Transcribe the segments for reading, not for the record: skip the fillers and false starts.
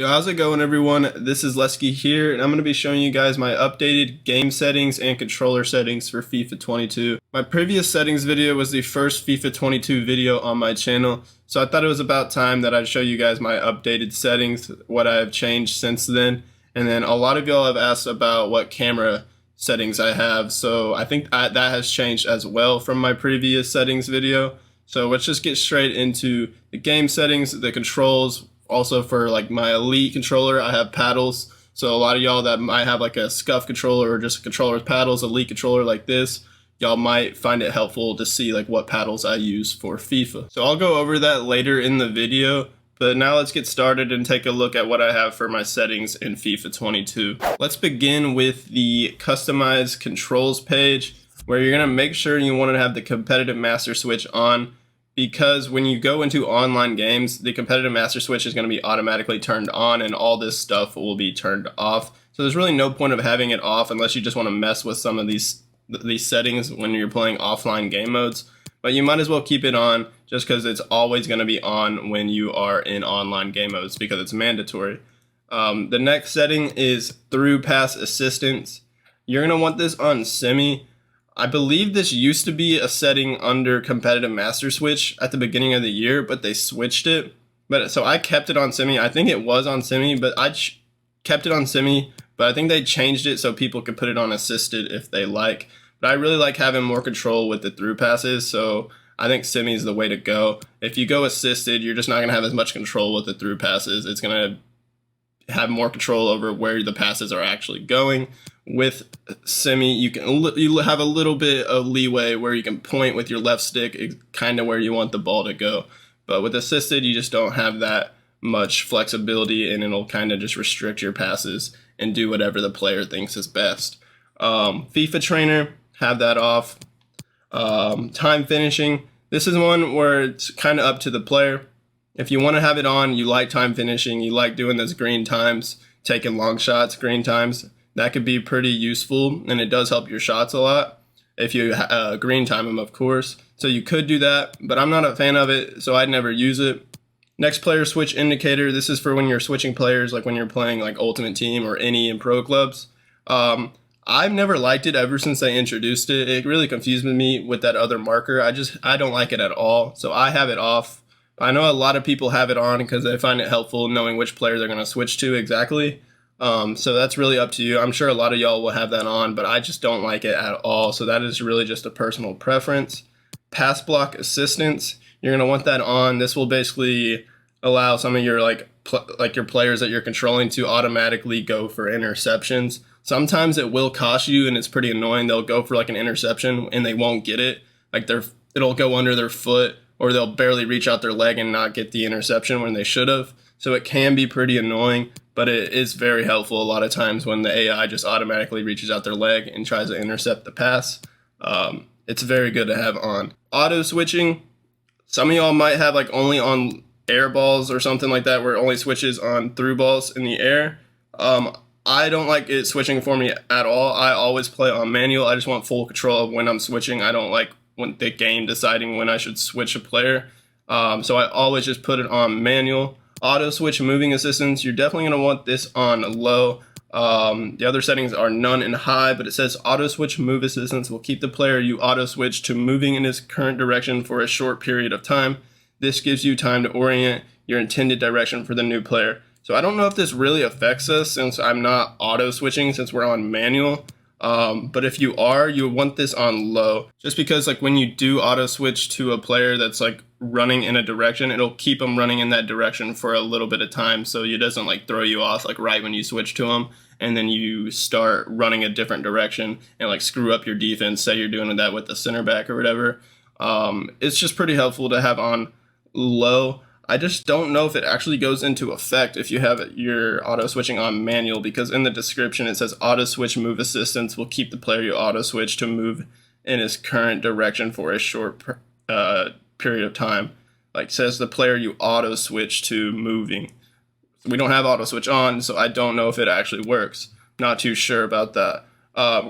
Yo, how's it going, everyone? This is Lesky here, and I'm going to be showing you guys my updated game settings and controller settings for FIFA 22. My previous settings video was the first FIFA 22 video on my channel, so I thought it was about time that I'd show you guys my updated settings, what I have changed since then. And then a lot of y'all have asked about what camera settings I have, so I think that has changed as well from my previous settings video. So let's just get straight into the game settings, the controls. Also for like my Elite controller, I have paddles. So a lot of y'all that might have like a scuff controller or just a controller with paddles, Elite controller like this, y'all might find it helpful to see like what paddles I use for FIFA. So I'll go over that later in the video, but now let's get started and take a look at what I have for my settings in FIFA 22. Let's begin with the customized controls page, where you're gonna make sure you want to have the competitive master switch on, because when you go into online games, the competitive master switch is going to be automatically turned on and all this stuff will be turned off. So there's really no point of having it off unless you just want to mess with some of these settings when you're playing offline game modes. But you might as well keep it on just because it's always going to be on when you are in online game modes because it's mandatory. The next setting is through pass assistance. You're going to want this on semi. I believe this used to be a setting under competitive master switch at the beginning of the year, but they switched it. So I kept it on semi. I think it was on semi, but I kept it on semi, but I think they changed it so people could put it on assisted if they like. But I really like having more control with the through passes, so I think semi is the way to go. If you go assisted, you're just not going to have as much control with the through passes. It's going to have more control over where the passes are actually going. With semi, you have a little bit of leeway where you can point with your left stick kind of where you want the ball to go. But with assisted, you just don't have that much flexibility, and it'll kind of just restrict your passes and do whatever the player thinks is best. FIFA trainer, have that off. Time finishing, this is one where it's kind of up to the player. If you want to have it on, you like time finishing, you like doing those green times, taking long shots, green times, that could be pretty useful, and it does help your shots a lot if you green time them, of course. So you could do that, but I'm not a fan of it, so I'd never use it. Next, player switch indicator. This is for when you're switching players, like when you're playing like Ultimate Team or any in pro clubs. I've never liked it ever since they introduced it. It really confused me with that other marker. I don't like it at all, so I have it off. I know a lot of people have it on because they find it helpful knowing which player they're going to switch to exactly. So that's really up to you. I'm sure a lot of y'all will have that on, but I just don't like it at all. So that is really just a personal preference. Pass block assistance, you're going to want that on. This will basically allow some of your your players that you're controlling to automatically go for interceptions. Sometimes it will cost you, and it's pretty annoying. They'll go for like an interception and they won't get it. Like it'll go under their foot, or they'll barely reach out their leg and not get the interception when they should have. So it can be pretty annoying, but it is very helpful a lot of times when the AI just automatically reaches out their leg and tries to intercept the pass. It's very good to have on. Auto switching, some of y'all might have like only on air balls or something like that, where it only switches on through balls in the air. I don't like it switching for me at all. I always play on manual. I just want full control of when I'm switching. I don't like when the game deciding when I should switch a player. So I always just put it on manual. Auto switch moving assistance, you're definitely going to want this on low. The other settings are none and high, but it says auto switch move assistance will keep the player you auto switch to moving in his current direction for a short period of time. This gives you time to orient your intended direction for the new player. So I don't know if this really affects us since I'm not auto switching, since we're on manual. But if you are, you want this on low, just because like when you do auto switch to a player that's like running in a direction, it'll keep them running in that direction for a little bit of time, so it doesn't like throw you off like right when you switch to them and then you start running a different direction and like screw up your defense. Say you're doing that with the center back or whatever. It's just pretty helpful to have on low. I just don't know if it actually goes into effect if you have your auto switching on manual, because in the description it says auto switch move assistance will keep the player you auto switch to move in his current direction for a short period of time. Like says the player you auto switch to moving. We don't have auto switch on, so I don't know if it actually works. Not too sure about that.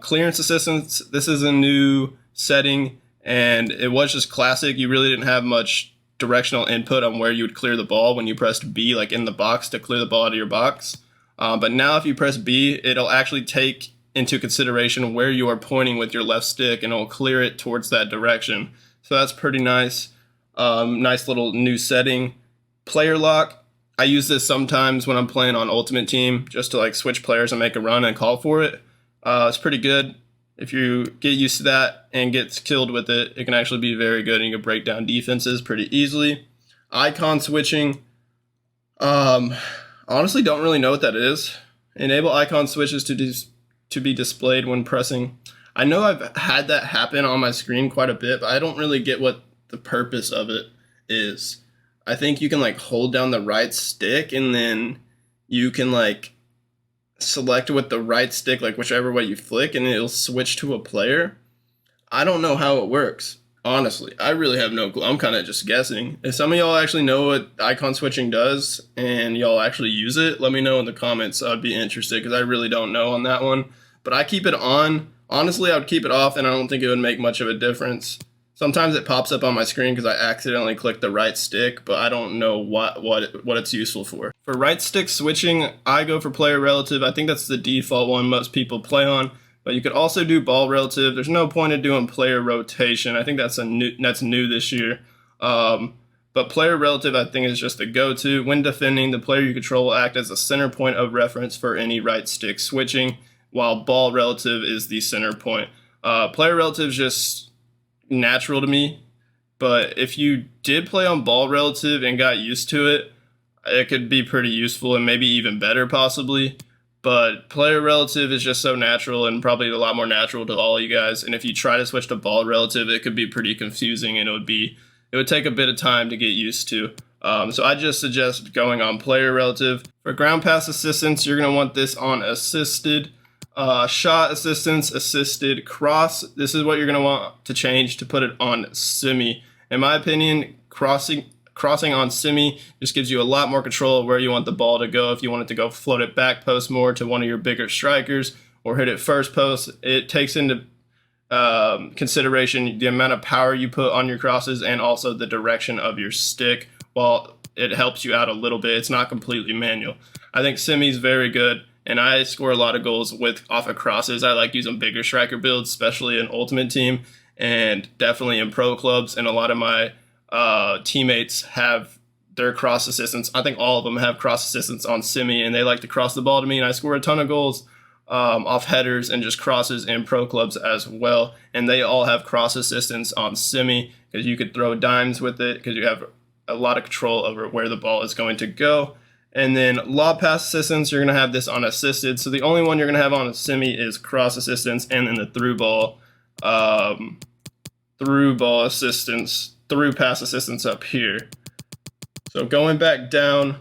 Clearance assistance, this is a new setting, and it was just classic. You really didn't have much directional input on where you would clear the ball when you pressed B, like in the box to clear the ball out of your box. But now if you press B, it'll actually take into consideration where you are pointing with your left stick, and it'll clear it towards that direction. So that's pretty nice. Nice little new setting. Player lock. I use this sometimes when I'm playing on Ultimate Team, just to like switch players and make a run and call for it. It's pretty good. If you get used to that and get killed with it, it can actually be very good, and you can break down defenses pretty easily. Icon switching. Honestly, don't really know what that is. Enable icon switches to be displayed when pressing. I know I've had that happen on my screen quite a bit, but I don't really get what the purpose of it is. I think you can like hold down the right stick, and then you can like select with the right stick, like whichever way you flick, and it'll switch to a player. I don't know how it works. Honestly, I really have no clue. I'm kind of just guessing. If some of y'all actually know what icon switching does and y'all actually use it, let me know in the comments. I'd be interested because I really don't know on that one. But I keep it on. Honestly, I would keep it off, and I don't think it would make much of a difference. Sometimes it pops up on my screen because I accidentally clicked the right stick, but I don't know what it's useful for. For right stick switching, I go for player relative. I think that's the default one most people play on. But you could also do ball relative. There's no point in doing player rotation. I think that's new this year. But player relative, I think, is just the go-to. When defending, the player you control will act as a center point of reference for any right stick switching, while ball relative is the center point. Player relative is just natural to me. But if you did play on ball relative and got used to it, it could be pretty useful and maybe even better possibly. But player relative is just so natural, and probably a lot more natural to all you guys. And if you try to switch to ball relative, it could be pretty confusing, and it would take a bit of time to get used to. So I just suggest going on player relative. For ground pass assistance, you're going to want this on assisted. Shot assistance, assisted, cross. This is what you're going to want to change to put it on semi. In my opinion, crossing on semi just gives you a lot more control of where you want the ball to go. If you want it to go float it back post more to one of your bigger strikers or hit it first post, it takes into consideration the amount of power you put on your crosses and also the direction of your stick. While it helps you out a little bit, it's not completely manual. I think semi is very good, and I score a lot of goals off of crosses. I like using bigger striker builds, especially in Ultimate Team and definitely in pro clubs, and a lot of my teammates have their cross assistants. I think all of them have cross assistants on semi, and they like to cross the ball to me, and I score a ton of goals off headers and just crosses in pro clubs as well. And they all have cross assistants on semi because you could throw dimes with it because you have a lot of control over where the ball is going to go. And then lob pass assistance, you're going to have this on assisted. So the only one you're going to have on a semi is cross assistance, and then the through pass assistance up here. So going back down,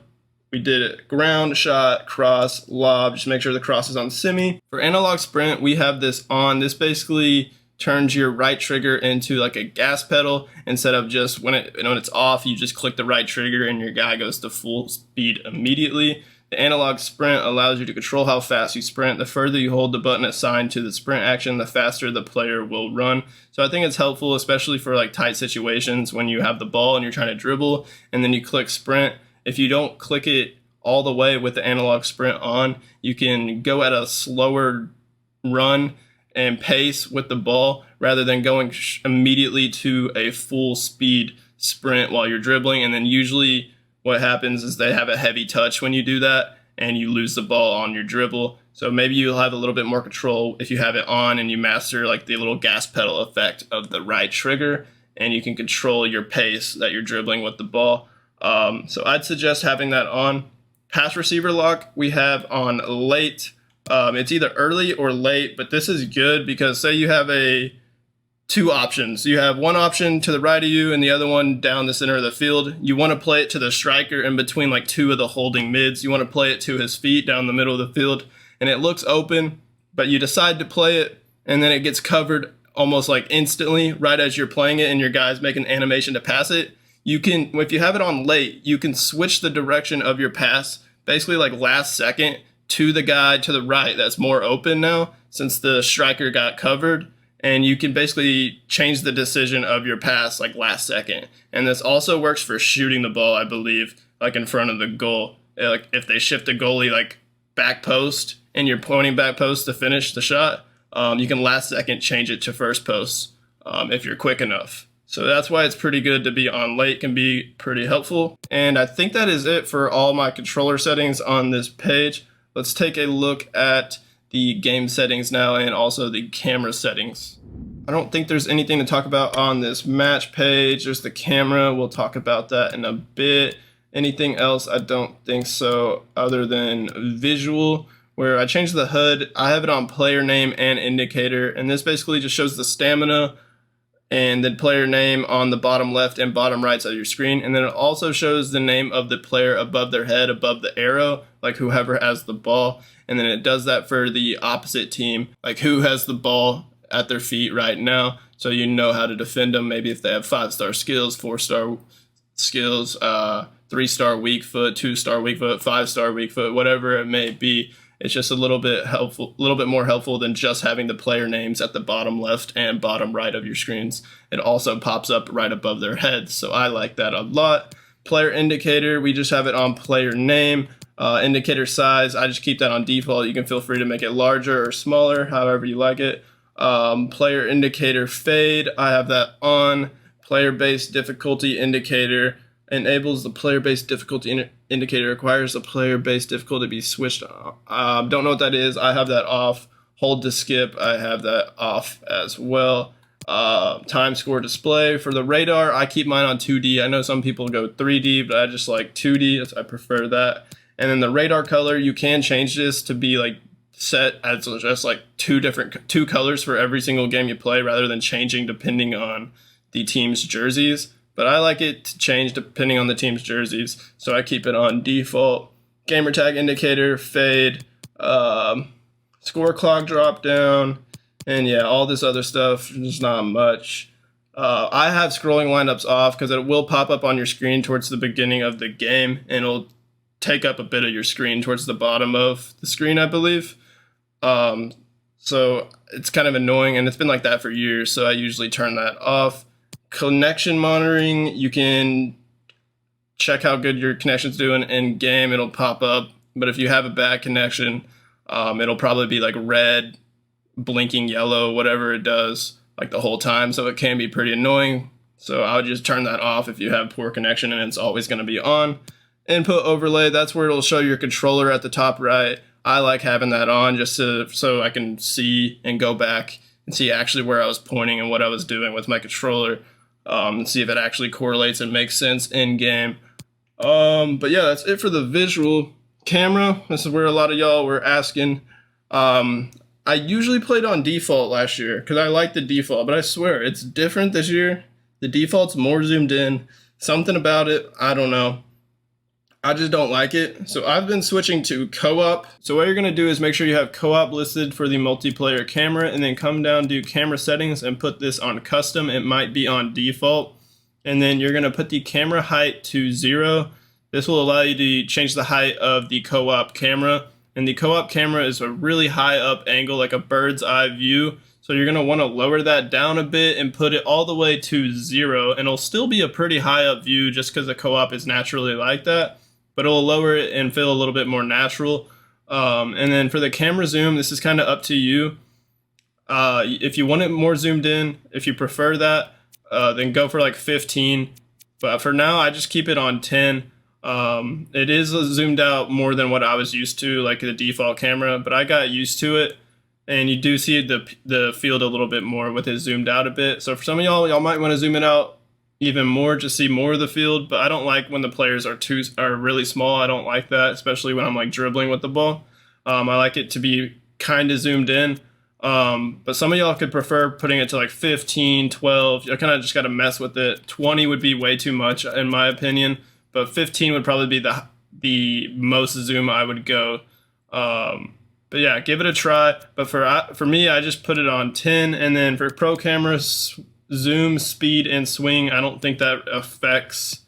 we did it ground, shot, cross, lob. Just make sure the cross is on semi. For analog sprint, we have this on. This basically turns your right trigger into like a gas pedal. Instead of just when it's off, you just click the right trigger and your guy goes to full speed immediately. The analog sprint allows you to control how fast you sprint. The further you hold the button assigned to the sprint action, the faster the player will run. So I think it's helpful, especially for like tight situations when you have the ball and you're trying to dribble and then you click sprint. If you don't click it all the way with the analog sprint on, you can go at a slower run and pace with the ball rather than going immediately to a full speed sprint while you're dribbling. And then usually what happens is they have a heavy touch when you do that and you lose the ball on your dribble. So maybe you'll have a little bit more control if you have it on and you master like the little gas pedal effect of the right trigger, and you can control your pace that you're dribbling with the ball. So I'd suggest having that on. Pass receiver lock we have on late. It's either early or late, but this is good because say you have two options. You have one option to the right of you and the other one down the center of the field. You want to play it to the striker in between like two of the holding mids. You want to play it to his feet down the middle of the field, and it looks open, but you decide to play it and then it gets covered almost like instantly right as you're playing it and your guy's making an animation to pass it. You can, if you have it on late, you can switch the direction of your pass basically like last second to the guy to the right that's more open now since the striker got covered. and you can basically change the decision of your pass like last second. And this also works for shooting the ball, I believe, like in front of the goal. Like if they shift the goalie like back post and you're pointing back post to finish the shot, you can last second change it to first post if you're quick enough. So that's why it's pretty good to be on late, can be pretty helpful. And I think that is it for all my controller settings on this page. Let's take a look at the game settings now and also the camera settings. I don't think there's anything to talk about on this match page. There's the camera. We'll talk about that in a bit. Anything else? I don't think so, other than visual, where I changed the HUD. I have it on player name and indicator, and this basically just shows the stamina and the player name on the bottom left and bottom right side of your screen. And then it also shows the name of the player above their head, above the arrow, like whoever has the ball. And then it does that for the opposite team, like who has the ball at their feet right now, so you know how to defend them. Maybe if they have 5-star skills, 4-star skills, 3-star weak foot, 2-star weak foot, 5-star weak foot, whatever it may be. It's just a little bit helpful, a little bit more helpful than just having the player names at the bottom left and bottom right of your screens. It also pops up right above their heads, so I like that a lot. Player indicator, we just have it on player name. Indicator size, I just keep that on default. You can feel free to make it larger or smaller, however you like it. Player indicator fade, I have that on. Player-based difficulty indicator enables the player-based difficulty indicator, requires the player-based difficulty to be switched on. Don't know what that is. I have that off. Hold to skip, I have that off as well. Time score display. For the radar, I keep mine on 2D. I know some people go 3D, but I just like 2D. I prefer that. And then the radar color, you can change this to be like set as just like two colors for every single game you play, rather than changing depending on the team's jerseys. But I like it to change depending on the team's jerseys, so I keep it on default. Gamer tag indicator, fade, score clock drop down, and yeah, all this other stuff. There's not much. I have scrolling windups off because it will pop up on your screen towards the beginning of the game, and it'll take up a bit of your screen towards the bottom of the screen, I believe. So it's kind of annoying, and it's been like that for years, so I usually turn that off. Connection monitoring, you can check how good your connection's doing in game. It'll pop up, but if you have a bad connection, it'll probably be like red, blinking yellow, whatever it does, like the whole time. So it can be pretty annoying. So I would just turn that off if you have poor connection, and it's always going to be on. Input overlay, that's where it'll show your controller at the top right. I like having that on just so I can see and go back and see actually where I was pointing and what I was doing with my controller. And see if it actually correlates and makes sense in game. But yeah, that's it for the visual. Camera, this is where a lot of y'all were asking. I usually played on default last year because I like the default, but I swear it's different this year. The default's more zoomed in. Something about it, I don't know. I just don't like it. So I've been switching to co-op. So what you're gonna do is make sure you have co-op listed for the multiplayer camera, and then come down to camera settings and put this on custom. It might be on default. And then you're gonna put the camera height to 0. This will allow you to change the height of the co-op camera. And the co-op camera is a really high up angle, like a bird's eye view. So you're gonna wanna lower that down a bit and put it all the way to 0. And it'll still be a pretty high up view just because the co-op is naturally like that. But it'll lower it and feel a little bit more natural. And then for the camera zoom, this is kind of up to you. If you want it more zoomed in, if you prefer that, then go for like 15. But for now, I just keep it on 10. It is zoomed out more than what I was used to, like the default camera, but I got used to it. And you do see the field a little bit more with it zoomed out a bit. So for some of y'all might want to zoom it out even more to see more of the field, but I don't like when the players are really small. I don't like that, especially when I'm like dribbling with the ball. I like it to be kind of zoomed in, but some of y'all could prefer putting it to like 15, 12. You kind of just got to mess with it. 20 would be way too much in my opinion, but 15 would probably be the most zoom I would go. But yeah, give it a try. But for me, I just put it on 10, and then for pro cameras, zoom, speed, and swing, I don't think that affects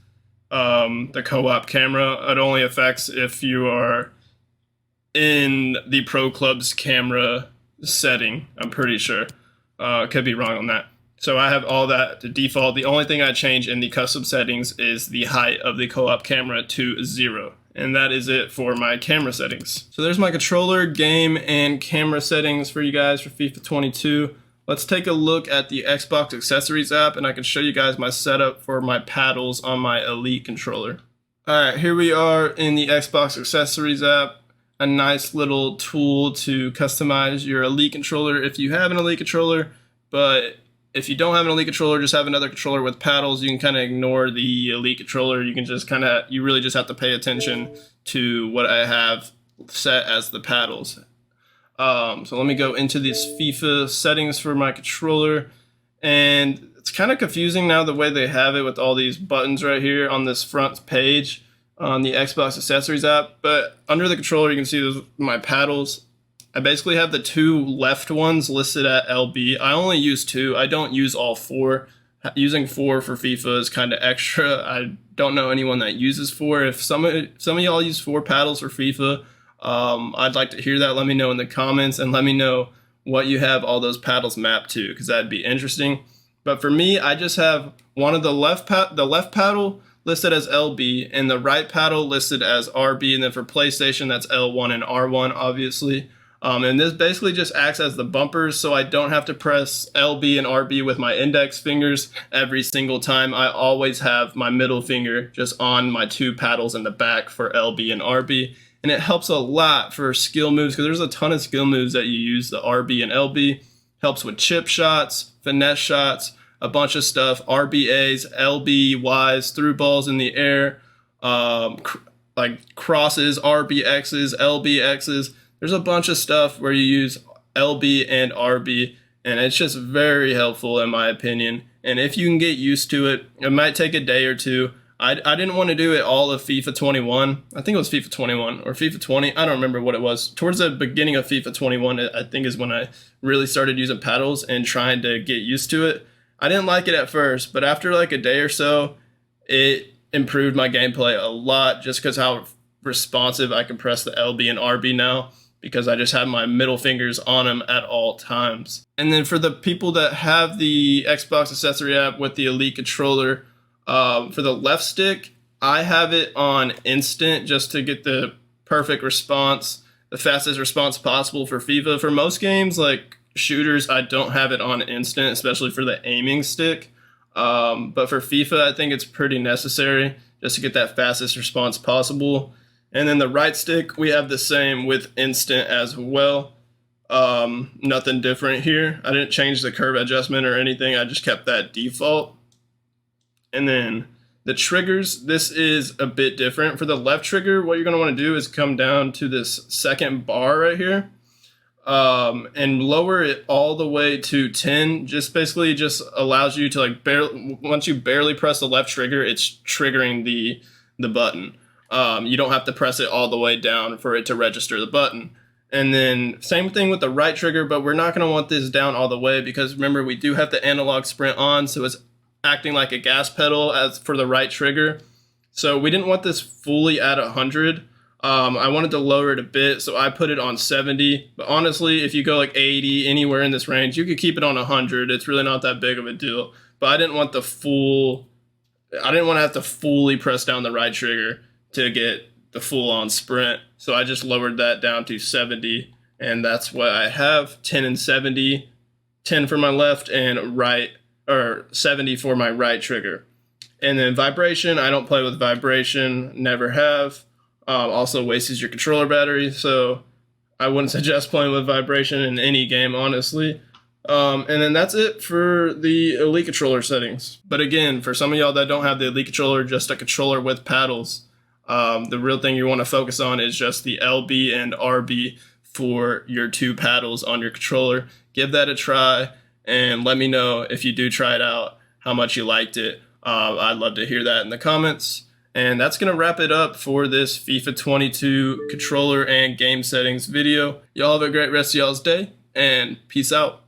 the co-op camera. It only affects if you are in the Pro Club's camera setting, I'm pretty sure. Could be wrong on that. So I have all that to default. The only thing I change in the custom settings is the height of the co-op camera to 0. And that is it for my camera settings. So there's my controller, game, and camera settings for you guys for FIFA 22. Let's take a look at the Xbox Accessories app, and I can show you guys my setup for my paddles on my Elite controller. Alright, here we are in the Xbox Accessories app. A nice little tool to customize your Elite controller if you have an Elite controller, but if you don't have an Elite controller, just have another controller with paddles, you can kind of ignore the Elite controller. You can just you really just have to pay attention to what I have set as the paddles. So let me go into these FIFA settings for my controller, and it's kind of confusing now the way they have it with all these buttons right here on this front page on the Xbox Accessories app. But under the controller, you can see those my paddles. I basically have the 2 left ones listed at LB. I only use 2. I don't use all 4. Using 4 for FIFA is kind of extra. I don't know anyone that uses 4. If some of y'all use 4 paddles for FIFA, I'd like to hear that. Let me know in the comments, and let me know what you have all those paddles mapped to, because that'd be interesting. But for me, I just have one of the left paddle listed as LB and the right paddle listed as RB, and then for PlayStation that's L1 and R1 obviously. And this basically just acts as the bumpers, so I don't have to press LB and RB with my index fingers every single time. I always have my middle finger just on my 2 paddles in the back for LB and RB. And it helps a lot for skill moves, because there's a ton of skill moves that you use the RB and LB. Helps with chip shots, finesse shots, a bunch of stuff, RBAs, LBYs, through balls in the air, like crosses, RBXs, LBXs. There's a bunch of stuff where you use LB and RB, and it's just very helpful in my opinion. And if you can get used to it, it might take a day or two. I didn't want to do it all of FIFA 21. I think it was FIFA 21 or FIFA 20. I don't remember what it was. Towards the beginning of FIFA 21, I think is when I really started using paddles and trying to get used to it. I didn't like it at first, but after like a day or so, it improved my gameplay a lot, just because how responsive I can press the LB and RB now, because I just have my middle fingers on them at all times. And then for the people that have the Xbox accessory app with the Elite controller, for the left stick, I have it on instant just to get the perfect response, the fastest response possible for FIFA. For most games, like shooters, I don't have it on instant, especially for the aiming stick. But for FIFA, I think it's pretty necessary just to get that fastest response possible. And then the right stick, we have the same with instant as well. Nothing different here. I didn't change the curve adjustment or anything. I just kept that default. And then the triggers, this is a bit different. For the left trigger, what you're going to want to do is come down to this second bar right here, and lower it all the way to 10. Just basically just allows you to like once you barely press the left trigger, it's triggering the button. You don't have to press it all the way down for it to register the button. And then same thing with the right trigger, but we're not going to want this down all the way, because remember, we do have the analog sprint on, so it's acting like a gas pedal as for the right trigger. So we didn't want this fully at 100. I wanted to lower it a bit, so I put it on 70. But honestly, if you go like 80, anywhere in this range, you could keep it on 100. It's really not that big of a deal. But I didn't want to have to fully press down the right trigger to get the full-on sprint. So I just lowered that down to 70, and that's what I have, 10 and 70, 10 for my left and right, or 70 for my right trigger. And then vibration, I don't play with vibration, never have. Also wastes your controller battery, so I wouldn't suggest playing with vibration in any game, honestly. And then that's it for the Elite controller settings. But again, for some of y'all that don't have the Elite controller, just a controller with paddles, the real thing you want to focus on is just the LB and RB for your 2 paddles on your controller. Give that a try, and let me know if you do try it out, how much you liked it. I'd love to hear that in the comments. And that's going to wrap it up for this FIFA 22 controller and game settings video. Y'all have a great rest of y'all's day, and peace out.